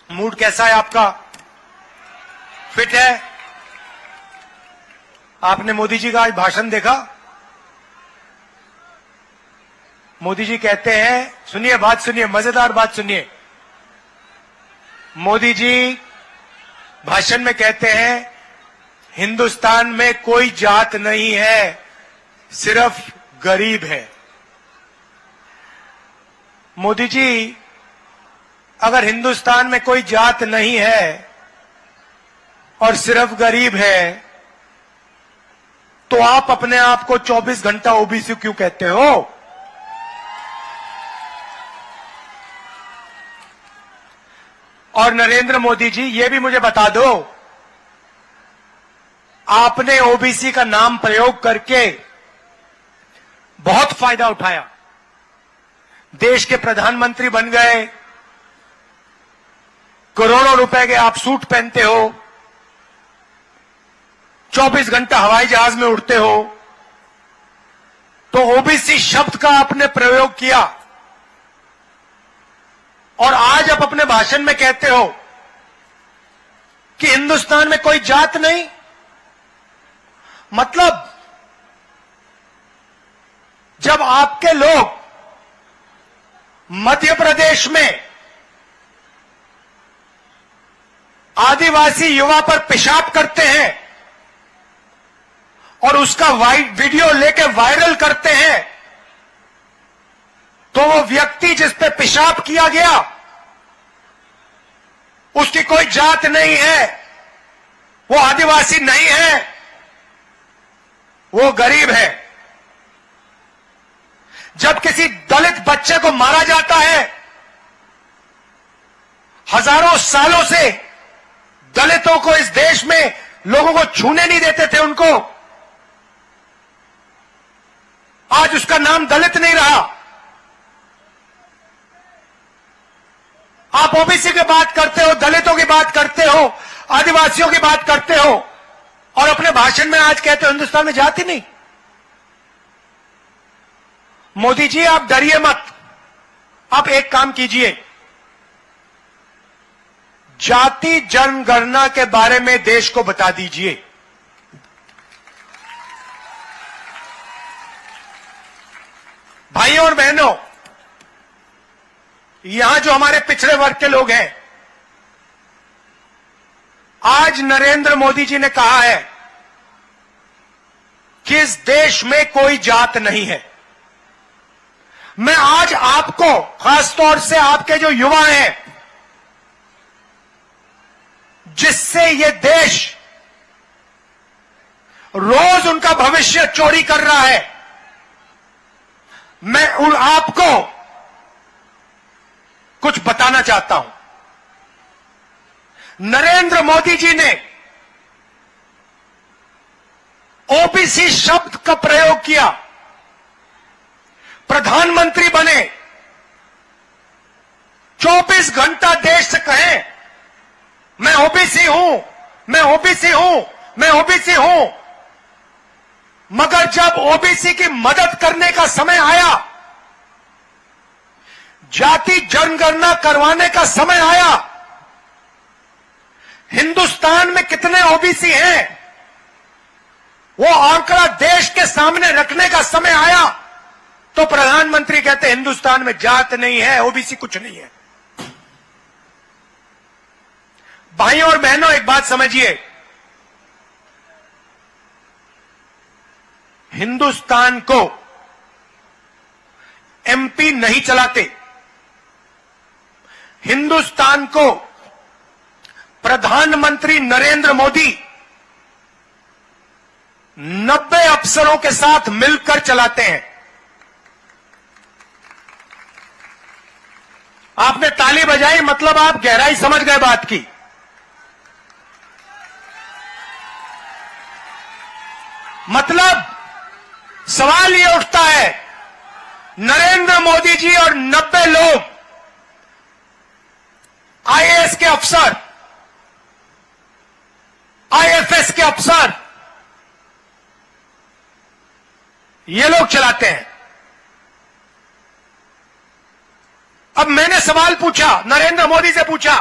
Mood कैसा है आपका? फिट है? आपने मोदी जी का आज भाषण देखा? मोदी जी कहते हैं, सुनिए बात, सुनिए, मजेदार बात सुनिए। मोदी जी भाषण में कहते हैं हिंदुस्तान में कोई जात नहीं है, सिर्फ गरीब है। मोदी जी, अगर हिंदुस्तान में कोई जात नहीं है और सिर्फ गरीब है, तो आप अपने आप को 24 घंटा ओबीसी क्यों कहते हो? और नरेंद्र मोदी जी, ये भी मुझे बता दो, आपने ओबीसी का नाम प्रयोग करके बहुत फायदा उठाया, देश के प्रधानमंत्री बन गए, करोड़ों रुपए के आप सूट पहनते हो, 24 घंटा हवाई जहाज में उड़ते हो, तो ओबीसी शब्द का आपने प्रयोग किया और आज आप अपने भाषण में कहते हो कि हिंदुस्तान में कोई जात नहीं। मतलब जब आपके लोग मध्य प्रदेश में आदिवासी युवा पर पेशाब करते हैं और उसका वीडियो लेके वायरल करते हैं, तो वो व्यक्ति जिस पे पेशाब किया गया उसकी कोई जात नहीं है, वो आदिवासी नहीं है, वो गरीब है। जब किसी दलित बच्चे को मारा जाता है, हजारों सालों से दलितों को इस देश में लोगों को छूने नहीं देते थे उनको, आज उसका नाम दलित नहीं रहा। आप ओबीसी की बात करते हो, दलितों की बात करते हो, आदिवासियों की बात करते हो और अपने भाषण में आज कहते हो हिंदुस्तान में जाति नहीं। मोदी जी, आप डरिए मत, आप एक काम कीजिए, जाति जनगणना के बारे में देश को बता दीजिए। भाइयों और बहनों, यहां जो हमारे पिछड़े वर्ग के लोग हैं, आज नरेंद्र मोदी जी ने कहा है कि इस देश में कोई जात नहीं है। मैं आज आपको, खासतौर से आपके जो युवा हैं, जिससे ये देश रोज उनका भविष्य चोरी कर रहा है, मैं उन आपको कुछ बताना चाहता हूं। नरेंद्र मोदी जी ने ओबीसी शब्द का प्रयोग किया, प्रधानमंत्री बने, 24 घंटा देश से कहें मैं ओबीसी हूं, मैं ओबीसी हूं, मैं ओबीसी हूं, मगर जब ओबीसी की मदद करने का समय आया, जाति जनगणना करवाने का समय आया, हिंदुस्तान में कितने ओबीसी हैं वो आंकड़ा देश के सामने रखने का समय आया, तो प्रधानमंत्री कहते हिंदुस्तान में जात नहीं है, ओबीसी कुछ नहीं है। भाइयों और बहनों, एक बात समझिए, हिंदुस्तान को एमपी नहीं चलाते, हिंदुस्तान को प्रधानमंत्री नरेंद्र मोदी 90 अफसरों के साथ मिलकर चलाते हैं। आपने ताली बजाई, मतलब आप गहराई समझ गए बात की। मतलब सवाल ये उठता है, नरेंद्र मोदी जी और 90 लोग आईएएस के अफसर, आईएफएस के अफसर, ये लोग चलाते हैं। अब मैंने सवाल पूछा, नरेंद्र मोदी से पूछा,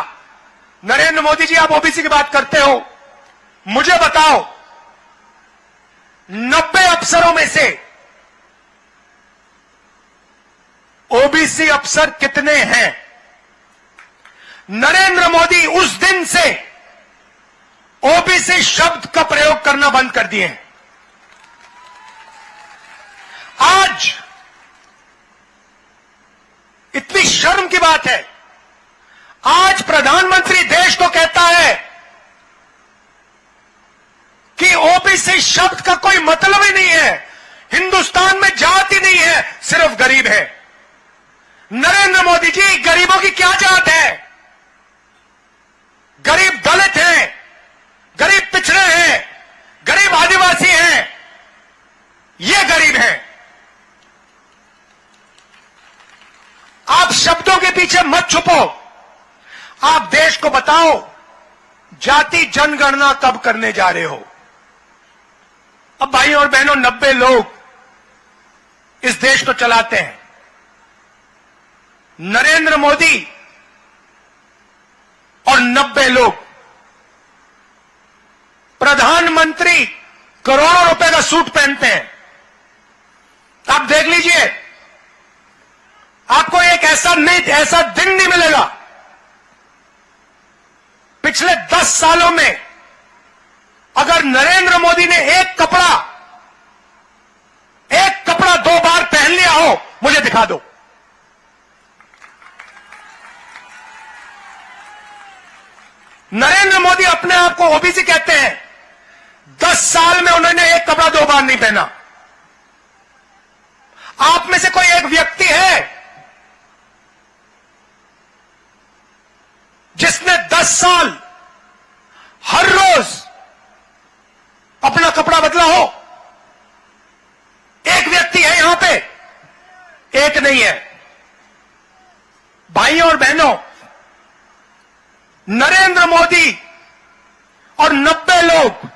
नरेंद्र मोदी जी, आप ओबीसी की बात करते हो, मुझे बताओ 90 अफसरों में से ओबीसी अफसर कितने हैं? नरेंद्र मोदी उस दिन से ओबीसी शब्द का प्रयोग करना बंद कर दिए हैं। आज इतनी शर्म की बात है, आज प्रधानमंत्री देश को कहता है कि ओबीसी शब्द का कोई मतलब ही नहीं है, हिंदुस्तान में जाति नहीं है, सिर्फ गरीब है। नरेंद्र मोदी जी, गरीबों की क्या जात है? गरीब दलित हैं, गरीब पिछड़े हैं, गरीब आदिवासी हैं, ये गरीब हैं। आप शब्दों के पीछे मत छुपो, आप देश को बताओ जाति जनगणना कब करने जा रहे हो। अब भाइयों और बहनों, 90 लोग इस देश को चलाते हैं। नरेंद्र मोदी और 90 लोग, प्रधानमंत्री करोड़ों रुपए का सूट पहनते हैं। आप देख लीजिए, आपको एक ऐसा दिन नहीं मिलेगा पिछले 10 सालों में अगर नरेंद्र मोदी ने एक कपड़ा 2 बार पहन लिया हो, मुझे दिखा दो। नरेंद्र मोदी अपने आप को ओबीसी कहते हैं, 10 साल में उन्होंने एक कपड़ा 2 बार नहीं पहना। आप में से कोई एक व्यक्ति है जिसने 10 साल हर रोज अपना कपड़ा बदला हो? एक व्यक्ति है यहां पे? एक नहीं है। भाइयों और बहनों, नरेंद्र मोदी और 90 लोग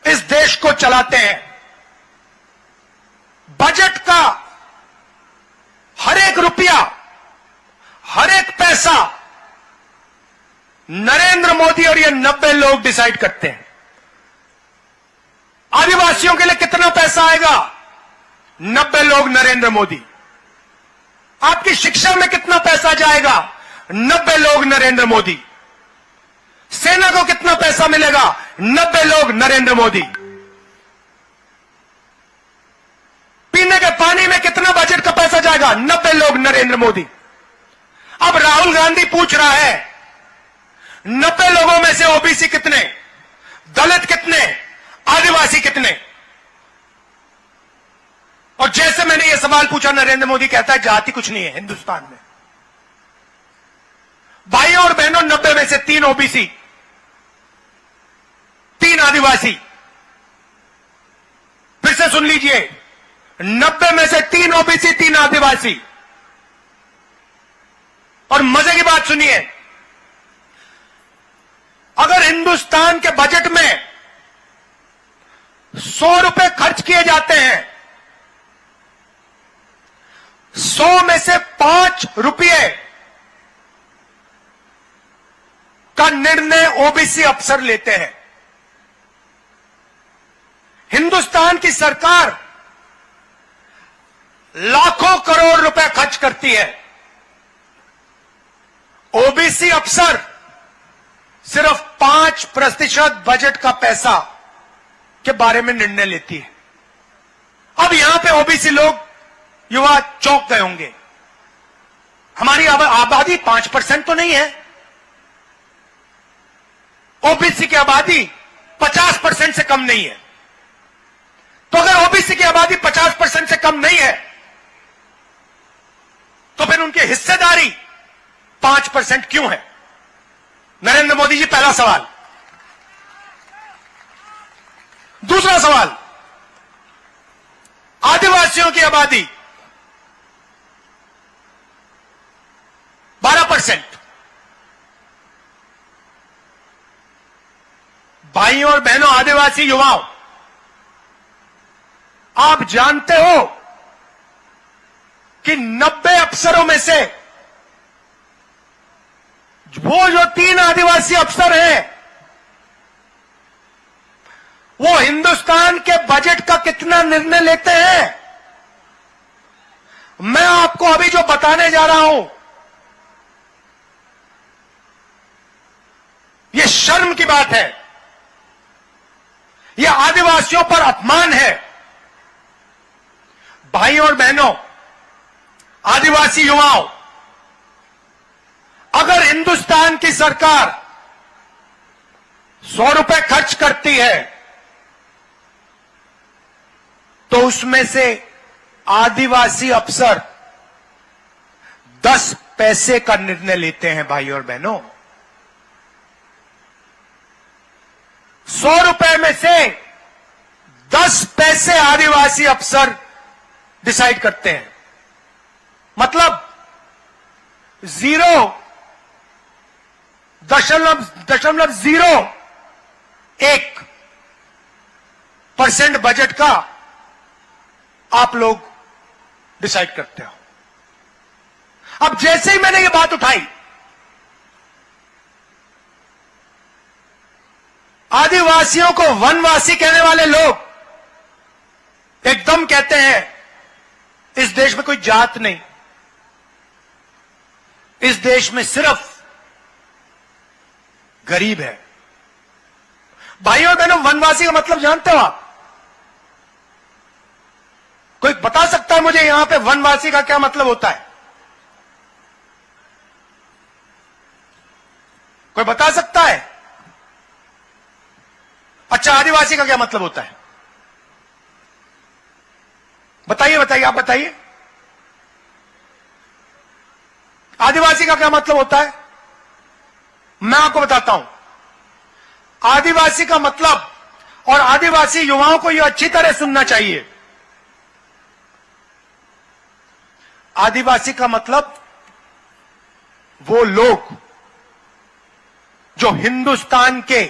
इस देश को चलाते हैं। बजट का हर एक रुपया, हर एक पैसा नरेंद्र मोदी और ये 90 लोग डिसाइड करते हैं। आदिवासियों के लिए कितना पैसा आएगा? 90 लोग, नरेंद्र मोदी। आपकी शिक्षा में कितना पैसा जाएगा? 90 लोग, नरेंद्र मोदी। सेना को कितना पैसा मिलेगा? 90 लोग, नरेंद्र मोदी। पीने के पानी में कितना बजट का पैसा जाएगा? 90 लोग, नरेंद्र मोदी। अब राहुल गांधी पूछ रहा है 90 लोगों में से ओबीसी कितने, दलित कितने, आदिवासी कितने? और जैसे मैंने यह सवाल पूछा, नरेंद्र मोदी कहता है जाति कुछ नहीं है हिंदुस्तान में। भाइयों और बहनों, 90 में से 3 ओबीसी, 3 आदिवासी। फिर से सुन लीजिए, 90 में से 3 ओबीसी, 3 आदिवासी। और मजे की बात सुनिए, अगर हिंदुस्तान के बजट में 100 रुपए खर्च किए जाते हैं, 100 में से 5 रुपये का निर्णय ओबीसी अफसर लेते हैं। हिंदुस्तान की सरकार लाखों करोड़ रुपए खर्च करती है, ओबीसी अफसर सिर्फ 5% बजट का पैसा के बारे में निर्णय लेती है। अब यहां पे ओबीसी लोग, युवा चौंक गए होंगे, हमारी आबादी 5% तो नहीं है, ओबीसी की आबादी 50% से कम नहीं है। तो अगर ओबीसी की आबादी 50% से कम नहीं है, तो फिर उनकी हिस्सेदारी 5% क्यों है? नरेंद्र मोदी जी, पहला सवाल। दूसरा सवाल, आदिवासियों की आबादी 12%। भाइयों और बहनों, आदिवासी युवाओं, आप जानते हो कि 90 अफसरों में से वो जो 3 आदिवासी अफसर हैं, वो हिंदुस्तान के बजट का कितना निर्णय लेते हैं? मैं आपको अभी जो बताने जा रहा हूं, यह शर्म की बात है, यह आदिवासियों पर अपमान है। भाइयों और बहनों, आदिवासी युवाओं, अगर हिंदुस्तान की सरकार 100 रुपए खर्च करती है तो उसमें से आदिवासी अफसर 10 पैसे का निर्णय लेते हैं। भाइयों और बहनों, 100 रुपए में से 10 पैसे आदिवासी अफसर डिसाइड करते हैं। मतलब 0.01% बजट का आप लोग डिसाइड करते हो। अब जैसे ही मैंने ये बात उठाई, आदिवासियों को वनवासी कहने वाले लोग एकदम कहते हैं इस देश में कोई जात नहीं, इस देश में सिर्फ गरीब है। भाइयों और बहनों, वनवासी का मतलब जानते हो आप? कोई बता सकता है मुझे यहां पे वनवासी का क्या मतलब होता है? कोई बता सकता है? अच्छा, आदिवासी का क्या मतलब होता है? बताइए बताइए, आप बताइए, आदिवासी का क्या मतलब होता है? मैं आपको बताता हूं। आदिवासी का मतलब, और आदिवासी युवाओं को यह अच्छी तरह सुनना चाहिए, आदिवासी का मतलब वो लोग जो हिंदुस्तान के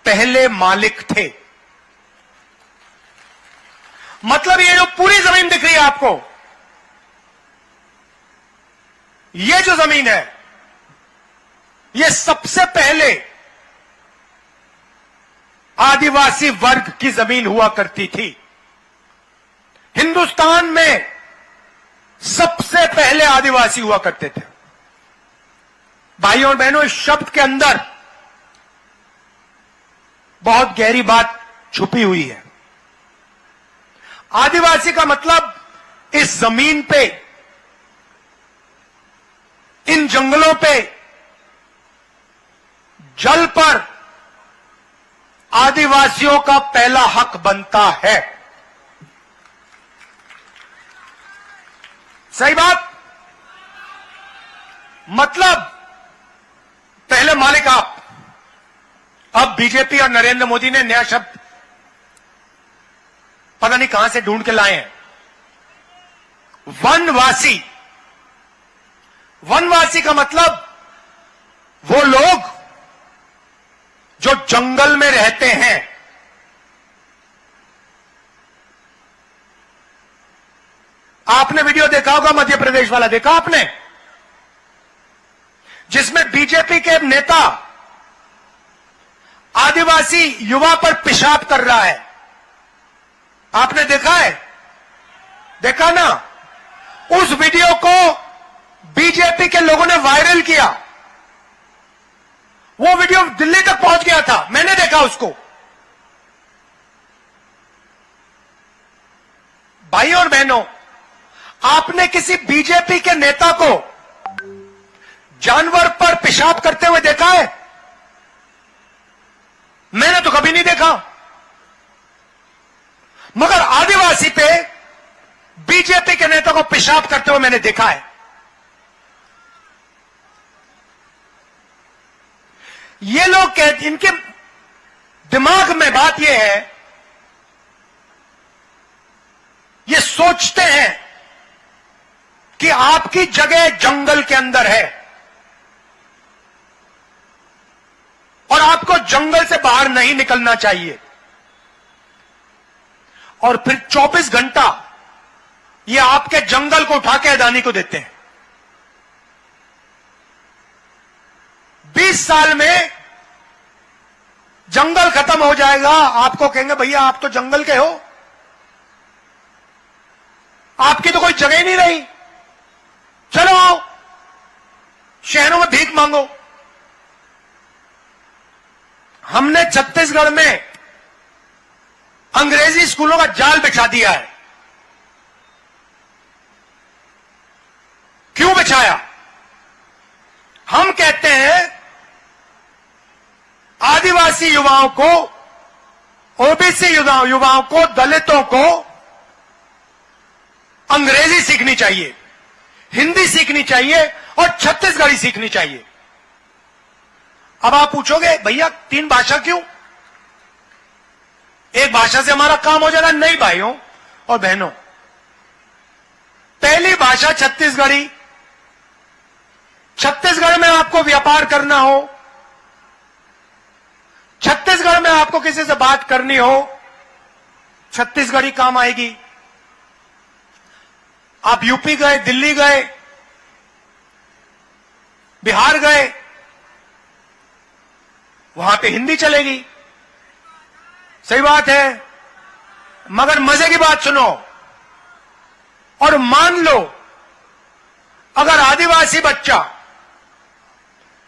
पहले मालिक थे। मतलब ये जो पूरी जमीन दिख रही है आपको, ये जो जमीन है, ये सबसे पहले आदिवासी वर्ग की जमीन हुआ करती थी। हिंदुस्तान में सबसे पहले आदिवासी हुआ करते थे। भाइयों और बहनों, इस शब्द के अंदर बहुत गहरी बात छुपी हुई है। आदिवासी का मतलब इस जमीन पे, इन जंगलों पे, जल पर आदिवासियों का पहला हक बनता है। सही बात? मतलब पहले मालिक आप। अब बीजेपी और नरेंद्र मोदी ने नया शब्द पता नहीं कहां से ढूंढ के लाए हैं, वनवासी। वनवासी का मतलब वो लोग जो जंगल में रहते हैं। आपने वीडियो देखा होगा, मध्य प्रदेश वाला देखा आपने, जिसमें बीजेपी के नेता आदिवासी युवा पर पेशाब कर रहा है। आपने देखा है? देखा ना? उस वीडियो को बीजेपी के लोगों ने वायरल किया। वो वीडियो दिल्ली तक पहुंच गया था, मैंने देखा उसको। भाइयों और बहनों, आपने किसी बीजेपी के नेता को जानवर पर पेशाब करते हुए देखा है? मैंने तो कभी नहीं देखा। मगर आदिवासी पे बीजेपी के नेता को पेशाब करते हुए मैंने देखा है। ये लोग कहते, इनके दिमाग में बात यह है, ये सोचते हैं कि आपकी जगह जंगल के अंदर है और आपको जंगल से बाहर नहीं निकलना चाहिए। और फिर 24 घंटा ये आपके जंगल को उठा के अदानी को देते हैं। 20 साल में जंगल खत्म हो जाएगा। आपको कहेंगे भैया आप तो जंगल के हो, आपकी तो कोई जगह ही नहीं रही, चलो आओ शहरों में भीख मांगो। हमने छत्तीसगढ़ में अंग्रेजी स्कूलों का जाल बिछा दिया है। क्यों बिछाया? हम कहते हैं आदिवासी युवाओं को, ओबीसी युवाओं को, दलितों को अंग्रेजी सीखनी चाहिए, हिंदी सीखनी चाहिए और छत्तीसगढ़ी सीखनी चाहिए। अब आप पूछोगे भैया 3 भाषा क्यों? एक भाषा से हमारा काम हो जाएगा? नहीं भाइयों और बहनों, पहली भाषा छत्तीसगढ़ी। छत्तीसगढ़ में आपको व्यापार करना हो, छत्तीसगढ़ में आपको किसी से बात करनी हो, छत्तीसगढ़ी काम आएगी। आप यूपी गए, दिल्ली गए, बिहार गए, वहां पे हिंदी चलेगी। सही बात है, मगर मजे की बात सुनो। और मान लो अगर आदिवासी बच्चा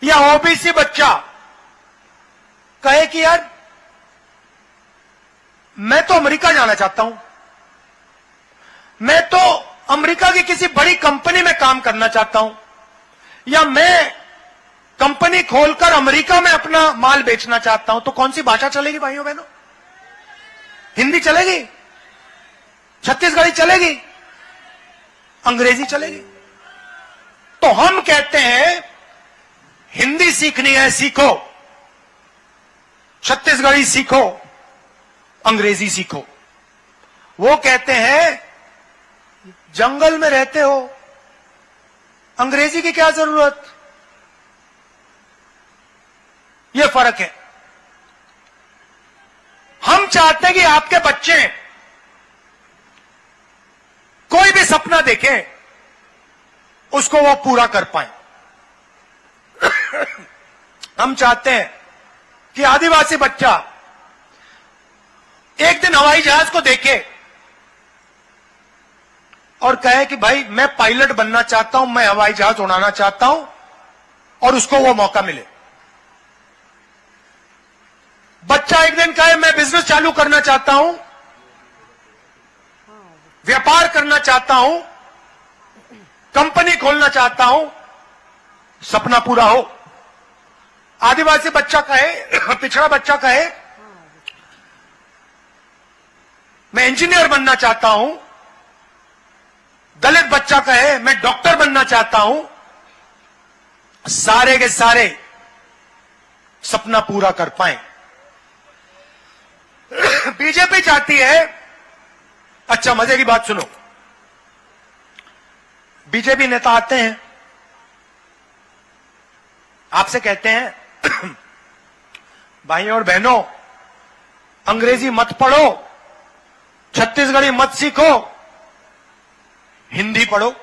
या ओबीसी बच्चा कहे कि यार मैं तो अमेरिका जाना चाहता हूं, मैं तो अमेरिका की किसी बड़ी कंपनी में काम करना चाहता हूं, या मैं कंपनी खोलकर अमेरिका में अपना माल बेचना चाहता हूं, तो कौन सी भाषा चलेगी भाइयों बहनों? हिंदी चलेगी? छत्तीसगढ़ी चलेगी? अंग्रेजी चलेगी? तो हम कहते हैं हिंदी सीखनी है, सीखो, छत्तीसगढ़ी सीखो, अंग्रेजी सीखो। वो कहते हैं जंगल में रहते हो, अंग्रेजी की क्या जरूरत? ये फर्क है। हम चाहते हैं कि आपके बच्चे कोई भी सपना देखें, उसको वो पूरा कर पाए। हम चाहते हैं कि आदिवासी बच्चा एक दिन हवाई जहाज को देखे और कहे कि भाई मैं पायलट बनना चाहता हूं, मैं हवाई जहाज उड़ाना चाहता हूं, और उसको वो मौका मिले। बच्चा एक दिन कहे मैं बिजनेस चालू करना चाहता हूं, व्यापार करना चाहता हूं, कंपनी खोलना चाहता हूं, सपना पूरा हो। आदिवासी बच्चा कहे, पिछड़ा बच्चा कहे मैं इंजीनियर बनना चाहता हूं, दलित बच्चा कहे मैं डॉक्टर बनना चाहता हूं, सारे के सारे सपना पूरा कर पाए। बीजेपी चाहती है, अच्छा मजे की बात सुनो, बीजेपी नेता आते हैं, आपसे कहते हैं भाइयों और बहनों अंग्रेजी मत पढ़ो, छत्तीसगढ़ी मत सीखो, हिंदी पढ़ो।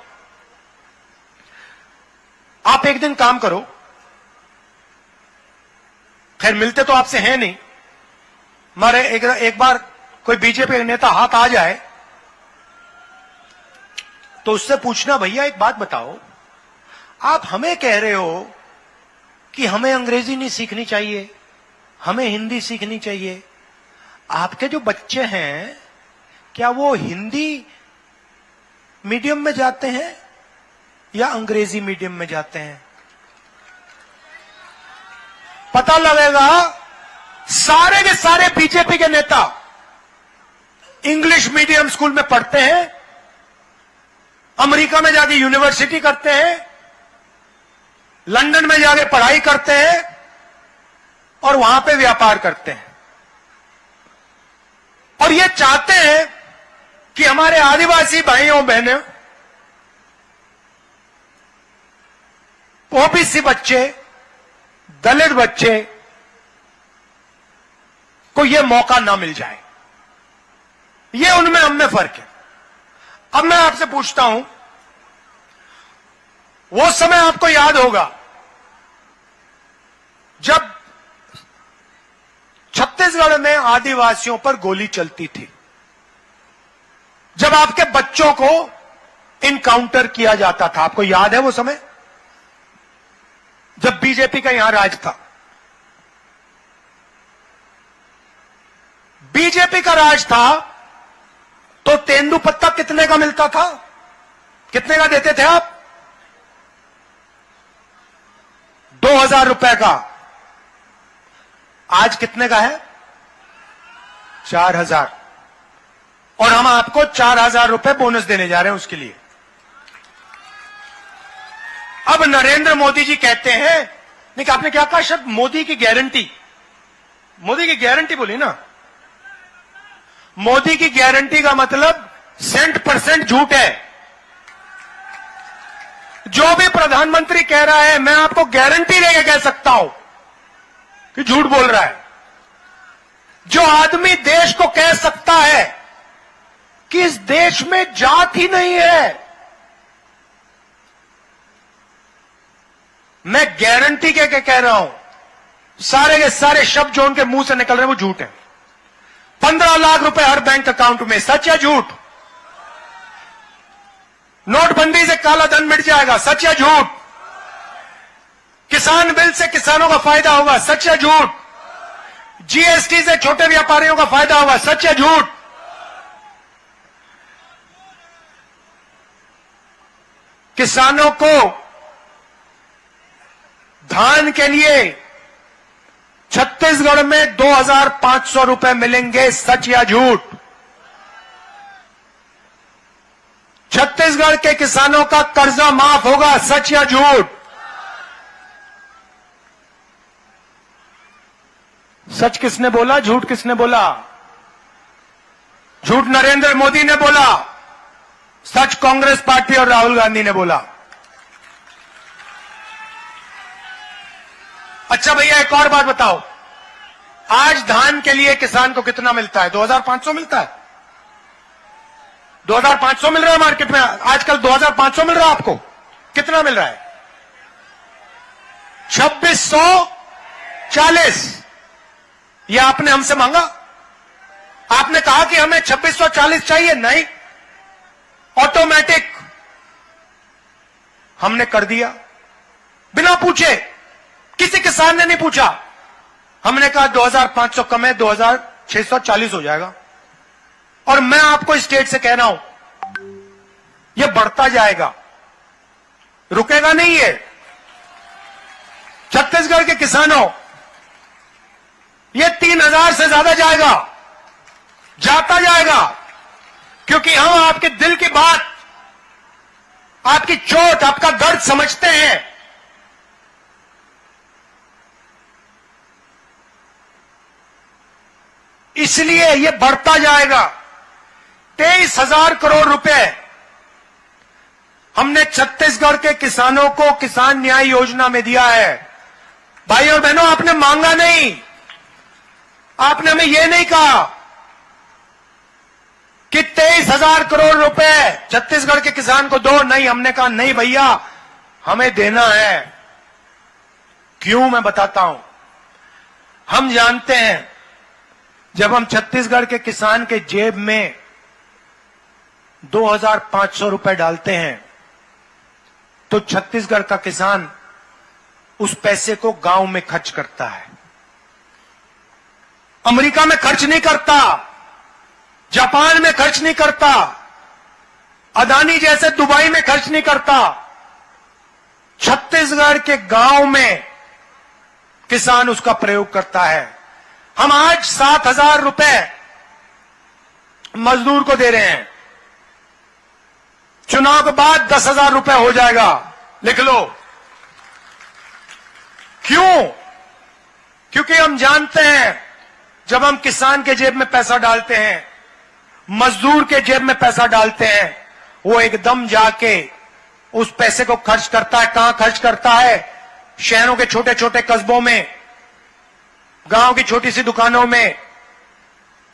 आप एक दिन काम करो, खैर मिलते तो आपसे हैं नहीं, हमारे एक बार कोई बीजेपी नेता हाथ आ जाए तो उससे पूछना भैया एक बात बताओ, आप हमें कह रहे हो कि हमें अंग्रेजी नहीं सीखनी चाहिए, हमें हिंदी सीखनी चाहिए, आपके जो बच्चे हैं क्या वो हिंदी मीडियम में जाते हैं या अंग्रेजी मीडियम में जाते हैं? पता लगेगा सारे के सारे बीजेपी के नेता इंग्लिश मीडियम स्कूल में पढ़ते हैं, अमेरिका में जाके यूनिवर्सिटी करते हैं, लंदन में जाके पढ़ाई करते हैं और वहां पे व्यापार करते हैं। और ये चाहते हैं कि हमारे आदिवासी भाइयों बहनों, ओबीसी बच्चे, दलित बच्चे को यह मौका ना मिल जाए। ये उनमें हम में फर्क है। अब मैं आपसे पूछता हूं, वो समय आपको याद होगा जब छत्तीसगढ़ में आदिवासियों पर गोली चलती थी, जब आपके बच्चों को इनकाउंटर किया जाता था, आपको याद है वो समय जब बीजेपी का यहां राज था? बीजेपी का राज था तो तेंदुपत्ता कितने का मिलता था? कितने का देते थे आप? 2000 रुपए का। आज कितने का है? 4000। और हम आपको 4000 रुपए बोनस देने जा रहे हैं उसके लिए। अब नरेंद्र मोदी जी कहते हैं, नहीं कि आपने क्या कहा? शब्द मोदी की गारंटी। मोदी की गारंटी बोली ना? मोदी की गारंटी का मतलब 100% झूठ है। जो भी प्रधानमंत्री कह रहा है, मैं आपको गारंटी लेके कह सकता हूं कि झूठ बोल रहा है। जो आदमी देश को कह सकता है कि इस देश में जात ही नहीं है, मैं गारंटी के कह रहा हूं, सारे के सारे शब्द जो उनके मुंह से निकल रहे हैं वो झूठ है। 15 लाख रुपए हर बैंक अकाउंट में, सच या झूठ? नोटबंदी से काला धन मिट जाएगा, सच या झूठ? किसान बिल से किसानों का फायदा होगा, सच या झूठ? जीएसटी से छोटे व्यापारियों का फायदा होगा, सच या झूठ? किसानों को धान के लिए छत्तीसगढ़ में 2500 रुपए मिलेंगे, सच या झूठ? छत्तीसगढ़ के किसानों का कर्जा माफ होगा, सच या झूठ? सच किसने बोला, झूठ किसने बोला? झूठ नरेंद्र मोदी ने बोला, सच कांग्रेस पार्टी और राहुल गांधी ने बोला। अच्छा भैया, एक और बात बताओ, आज धान के लिए किसान को कितना मिलता है? 2500 मिलता है। 2500 मिल रहा है मार्केट में आजकल। 2500 मिल रहा है आपको? कितना मिल रहा है? 2640। यह आपने हमसे मांगा? आपने कहा कि हमें 2640 चाहिए? नहीं, ऑटोमेटिक हमने कर दिया, बिना पूछे। किसी किसान ने नहीं पूछा। हमने कहा 2500 कम है, 2640 हो जाएगा। और मैं आपको स्टेट से कह रहा हूं, यह बढ़ता जाएगा, रुकेगा नहीं है। छत्तीसगढ़ के किसानों, यह 3000 से ज्यादा जाएगा, जाता जाएगा, क्योंकि हम आपके दिल की बात, आपकी चोट, आपका दर्द समझते हैं। इसलिए यह बढ़ता जाएगा। 23,000 करोड़ रुपए हमने छत्तीसगढ़ के किसानों को किसान न्याय योजना में दिया है। भाई और बहनों, आपने मांगा नहीं, आपने हमें यह नहीं कहा कि 23,000 करोड़ रुपए छत्तीसगढ़ के किसान को दो। नहीं, हमने कहा नहीं भैया, हमें देना है। क्यों, मैं बताता हूं। हम जानते हैं, जब हम छत्तीसगढ़ के किसान के जेब में 2500 रुपए डालते हैं, तो छत्तीसगढ़ का किसान उस पैसे को गांव में खर्च करता है। अमेरिका में खर्च नहीं करता, जापान में खर्च नहीं करता, अदानी जैसे दुबई में खर्च नहीं करता। छत्तीसगढ़ के गांव में किसान उसका प्रयोग करता है। हम आज 7,000 रुपए मजदूर को दे रहे हैं, चुनाव के बाद 10,000 रुपए हो जाएगा, लिख लो। क्यों? क्योंकि हम जानते हैं, जब हम किसान के जेब में पैसा डालते हैं, मजदूर के जेब में पैसा डालते हैं, वो एकदम जाके उस पैसे को खर्च करता है। कहां खर्च करता है? शहरों के छोटे छोटे कस्बों में, गांव की छोटी सी दुकानों में।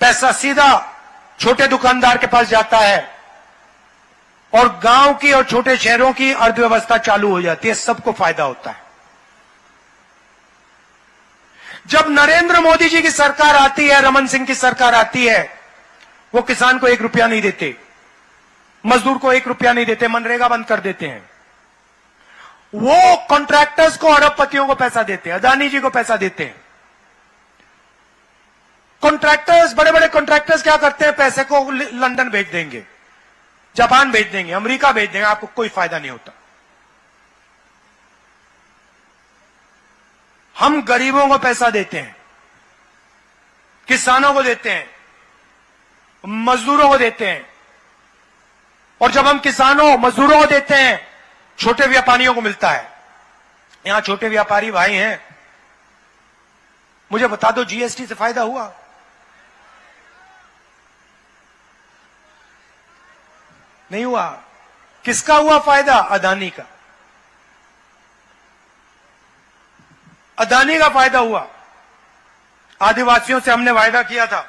पैसा सीधा छोटे दुकानदार के पास जाता है और गांव की और छोटे शहरों की अर्थव्यवस्था चालू हो जाती है, सबको फायदा होता है। जब नरेंद्र मोदी जी की सरकार आती है, रमन सिंह की सरकार आती है, वो किसान को 1 रुपया नहीं देते, मजदूर को 1 रुपया नहीं देते, मनरेगा बंद कर देते हैं। वो कॉन्ट्रैक्टर्स को, अरबपतियों को पैसा देते हैं, अदानी जी को पैसा देते हैं। कॉन्ट्रैक्टर्स, बड़े बड़े कॉन्ट्रैक्टर्स क्या करते हैं? पैसे को लंदन भेज देंगे, जापान भेज देंगे, अमेरिका भेज देंगे, आपको कोई फायदा नहीं होता। हम गरीबों को पैसा देते हैं, किसानों को देते हैं, मजदूरों को देते हैं। और जब हम किसानों, मजदूरों को देते हैं, छोटे व्यापारियों को मिलता है। यहां छोटे व्यापारी भाई हैं, मुझे बता दो, जीएसटी से फायदा हुआ? नहीं हुआ। किसका हुआ फायदा? अदानी का। अदानी का फायदा हुआ। आदिवासियों से हमने वायदा किया था,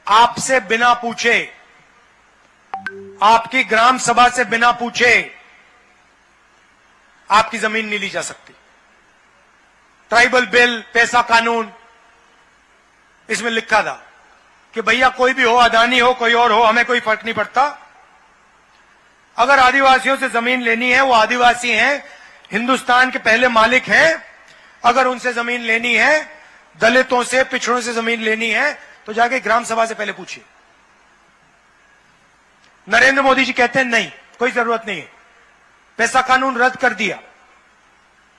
आपसे बिना पूछे, आपकी ग्राम सभा से बिना पूछे आपकी जमीन नहीं ली जा सकती। ट्राइबल बिल, पैसा कानून, इसमें लिखा था कि भैया कोई भी हो, अदानी हो, कोई और हो, हमें कोई फर्क नहीं पड़ता। अगर आदिवासियों से जमीन लेनी है, वो आदिवासी हैं, हिंदुस्तान के पहले मालिक हैं। अगर उनसे जमीन लेनी है, दलितों से, पिछड़ों से जमीन लेनी है, तो जाके ग्राम सभा से पहले पूछिए। नरेंद्र मोदी जी कहते हैं नहीं, कोई जरूरत नहीं है। पैसा कानून रद्द कर दिया,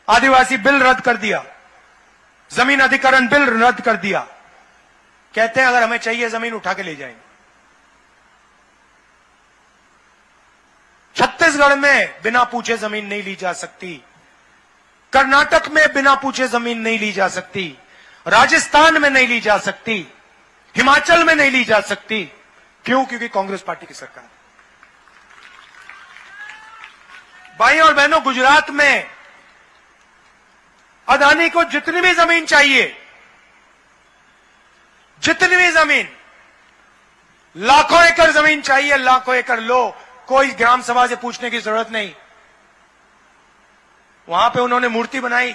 आदिवासी बिल रद्द कर दिया, जमीन अधिकरण बिल रद्द कर दिया। कहते हैं अगर हमें चाहिए जमीन उठा के ले जाएंगे। छत्तीसगढ़ में बिना पूछे जमीन नहीं ली जा सकती, कर्नाटक में बिना पूछे जमीन नहीं ली जा सकती, राजस्थान में नहीं ली जा सकती, हिमाचल में नहीं ली जा सकती। क्यों? क्योंकि कांग्रेस पार्टी की सरकार। भाई और बहनों, गुजरात में अदानी को जितनी भी जमीन चाहिए, जितनी भी जमीन, लाखों एकड़ जमीन चाहिए, लाखों एकड़ लो, कोई ग्राम सभा से पूछने की जरूरत नहीं। वहां पे उन्होंने मूर्ति बनाई,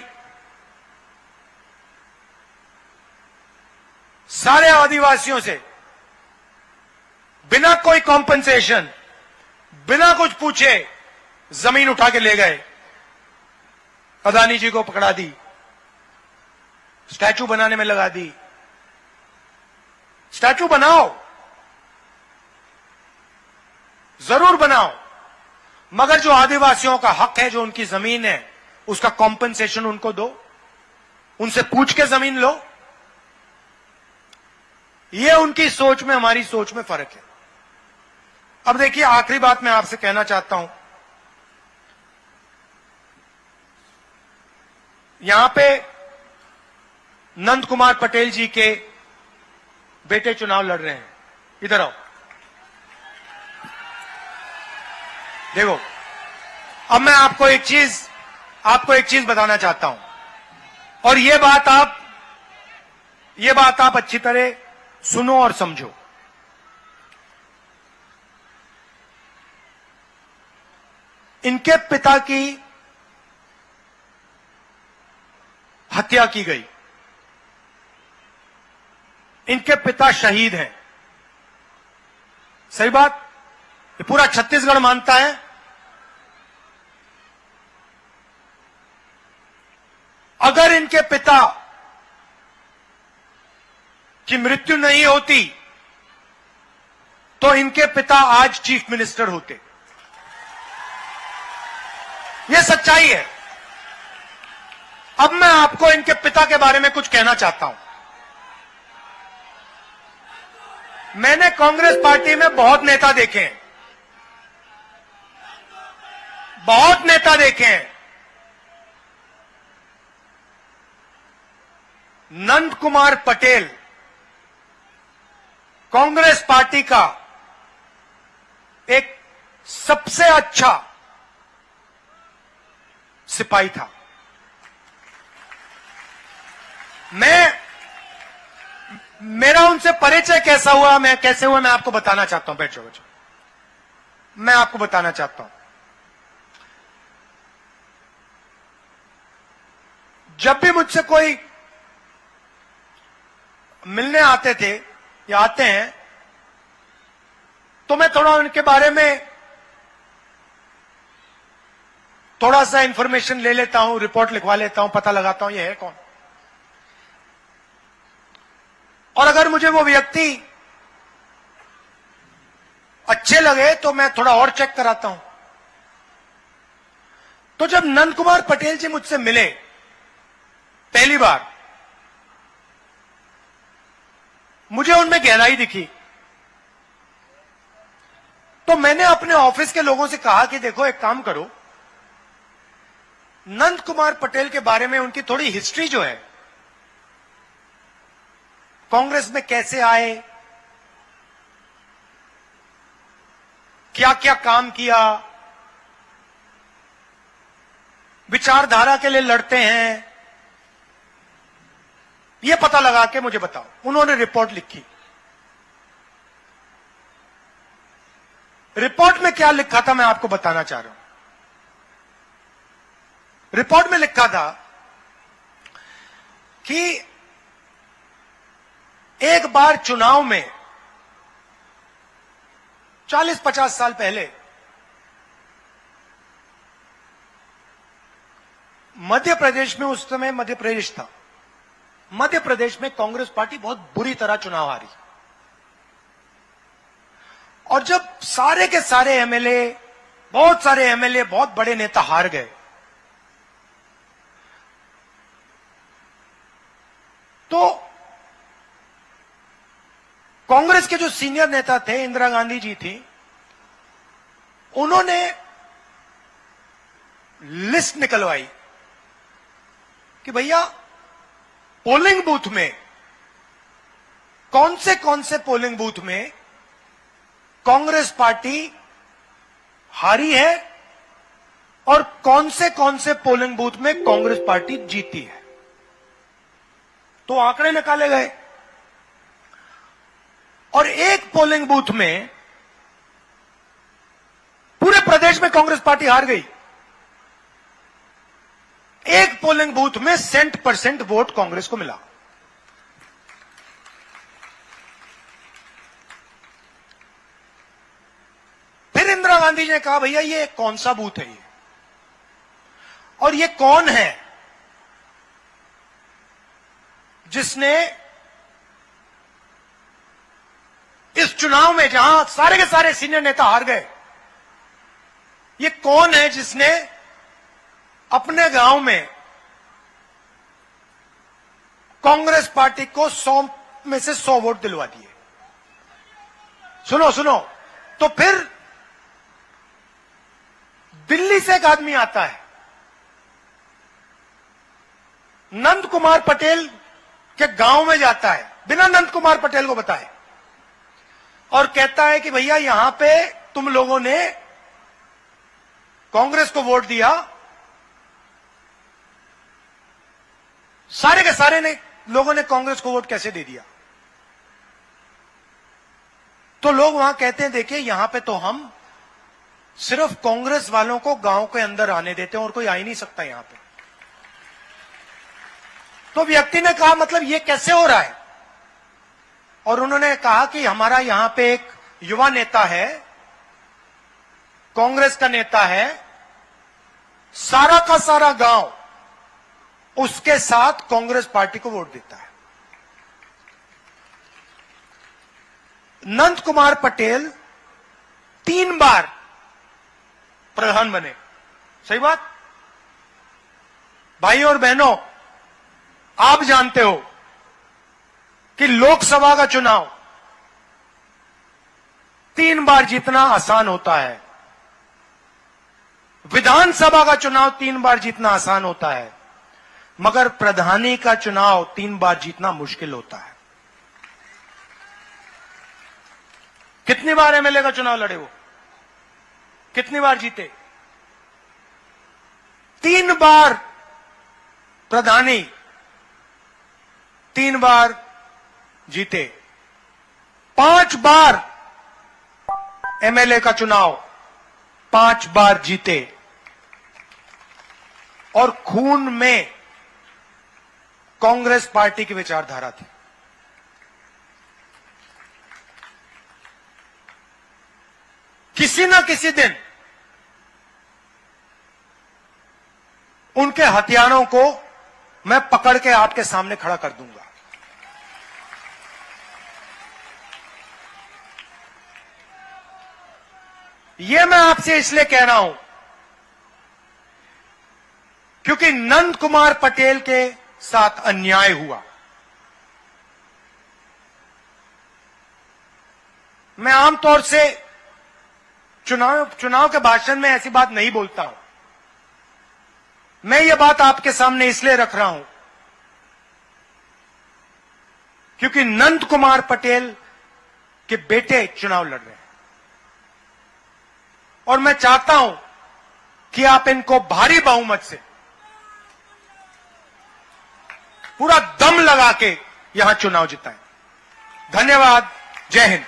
सारे आदिवासियों से बिना कोई कॉम्पनसेशन, बिना कुछ पूछे जमीन उठा के ले गए। अदानी जी को पकड़ा दी, स्टैचू बनाने में लगा दी। स्टैचू बनाओ, जरूर बनाओ, मगर जो आदिवासियों का हक है, जो उनकी जमीन है, उसका कॉम्पनसेशन उनको दो, उनसे पूछ के जमीन लो। ये उनकी सोच में, हमारी सोच में फर्क है। अब देखिए, आखिरी बात मैं आपसे कहना चाहता हूं, यहां पे नंद कुमार पटेल जी के बेटे चुनाव लड़ रहे हैं। इधर आओ, देखो। अब मैं आपको एक चीज बताना चाहता हूं, और ये बात आप अच्छी तरह सुनो और समझो। इनके पिता की हत्या की गई, इनके पिता शहीद हैं, सही बात, ये पूरा छत्तीसगढ़ मानता है। अगर इनके पिता की मृत्यु नहीं होती तो इनके पिता आज चीफ मिनिस्टर होते। यह सच्चाई है। अब मैं आपको इनके पिता के बारे में कुछ कहना चाहता हूं। मैंने कांग्रेस पार्टी में बहुत नेता देखे हैं, बहुत नेता देखे हैं। नंद कुमार पटेल कांग्रेस पार्टी का एक सबसे अच्छा सिपाही था। मेरा उनसे परिचय कैसे हुआ मैं आपको बताना चाहता हूं। बैठो, मैं आपको बताना चाहता हूं। जब भी मुझसे कोई मिलने आते थे या आते हैं तो मैं थोड़ा उनके बारे में थोड़ा सा इंफॉर्मेशन ले लेता हूं, रिपोर्ट लिखवा लेता हूं, पता लगाता हूं ये है कौन। और अगर मुझे वो व्यक्ति अच्छे लगे तो मैं थोड़ा और चेक कराता हूं। तो जब नंद कुमार पटेल जी मुझसे मिले पहली बार, मुझे उनमें गहराई दिखी। तो मैंने अपने ऑफिस के लोगों से कहा कि देखो एक काम करो, नंद कुमार पटेल के बारे में उनकी थोड़ी हिस्ट्री जो है, कांग्रेस में कैसे आए, क्या क्या काम किया, विचारधारा के लिए लड़ते हैं, यह पता लगा के मुझे बताओ। उन्होंने रिपोर्ट लिखी। रिपोर्ट में क्या लिखा था मैं आपको बताना चाह रहा हूं। रिपोर्ट में लिखा था कि एक बार चुनाव में 40-50 साल पहले मध्य प्रदेश में, उस समय मध्य प्रदेश था, मध्य प्रदेश में कांग्रेस पार्टी बहुत बुरी तरह चुनाव हारी। और जब सारे के सारे एमएलए, बहुत सारे एमएलए, बहुत बड़े नेता हार गए, तो कांग्रेस के जो सीनियर नेता थे, इंदिरा गांधी जी थी, उन्होंने लिस्ट निकलवाई कि भैया पोलिंग बूथ में कौन से पोलिंग बूथ में कांग्रेस पार्टी हारी है और कौन से पोलिंग बूथ में कांग्रेस पार्टी जीती है। तो आंकड़े निकाले गए और एक पोलिंग बूथ में पूरे प्रदेश में कांग्रेस पार्टी हार गई। एक पोलिंग बूथ में 100% वोट कांग्रेस को मिला। फिर इंदिरा गांधी जी ने कहा भैया ये कौन सा बूथ है ये, और ये कौन है जिसने इस चुनाव में, जहां सारे के सारे सीनियर नेता हार गए, ये कौन है जिसने अपने गांव में कांग्रेस पार्टी को 100 में से 100 वोट दिलवा दिए। सुनो, तो फिर दिल्ली से एक आदमी आता है, नंद कुमार पटेल के गांव में जाता है, बिना नंद कुमार पटेल को बताए, और कहता है कि भैया यहां पे तुम लोगों ने कांग्रेस को वोट दिया। सारे के सारे लोगों ने कांग्रेस को वोट कैसे दे दिया? तो लोग वहां कहते हैं देखिए यहां पे तो हम सिर्फ कांग्रेस वालों को गांव के अंदर आने देते हैं और कोई आ ही नहीं सकता यहां पे। तो व्यक्ति ने कहा मतलब ये कैसे हो रहा है? और उन्होंने कहा कि हमारा यहां पे एक युवा नेता है, कांग्रेस का नेता है, सारा का सारा गांव उसके साथ कांग्रेस पार्टी को वोट देता है। नंद कुमार पटेल 3 बार प्रधान बने। सही बात? भाइयों और बहनों, आप जानते हो कि लोकसभा का चुनाव 3 बार जीतना आसान होता है, विधानसभा का चुनाव 3 बार जीतना आसान होता है, मगर प्रधानी का चुनाव 3 बार जीतना मुश्किल होता है। कितनी बार एमएलए का चुनाव लड़े वो? कितनी बार जीते? 3 बार प्रधानी, 3 बार जीते। 5 बार एमएलए का चुनाव, 5 बार जीते। और खून में कांग्रेस पार्टी की विचारधारा थी। किसी ना किसी दिन उनके हथियारों को मैं पकड़ के आपके सामने खड़ा कर दूंगा। यह मैं आपसे इसलिए कह रहा हूं क्योंकि नंद कुमार पटेल के साथ अन्याय हुआ। मैं आमतौर से चुनाव के भाषण में ऐसी बात नहीं बोलता हूं। मैं ये बात आपके सामने इसलिए रख रहा हूं क्योंकि नंद कुमार पटेल के बेटे चुनाव लड़ रहे हैं और मैं चाहता हूं कि आप इनको भारी बहुमत से पूरा दम लगा के यहां चुनाव जिताएं। धन्यवाद। जय हिंद।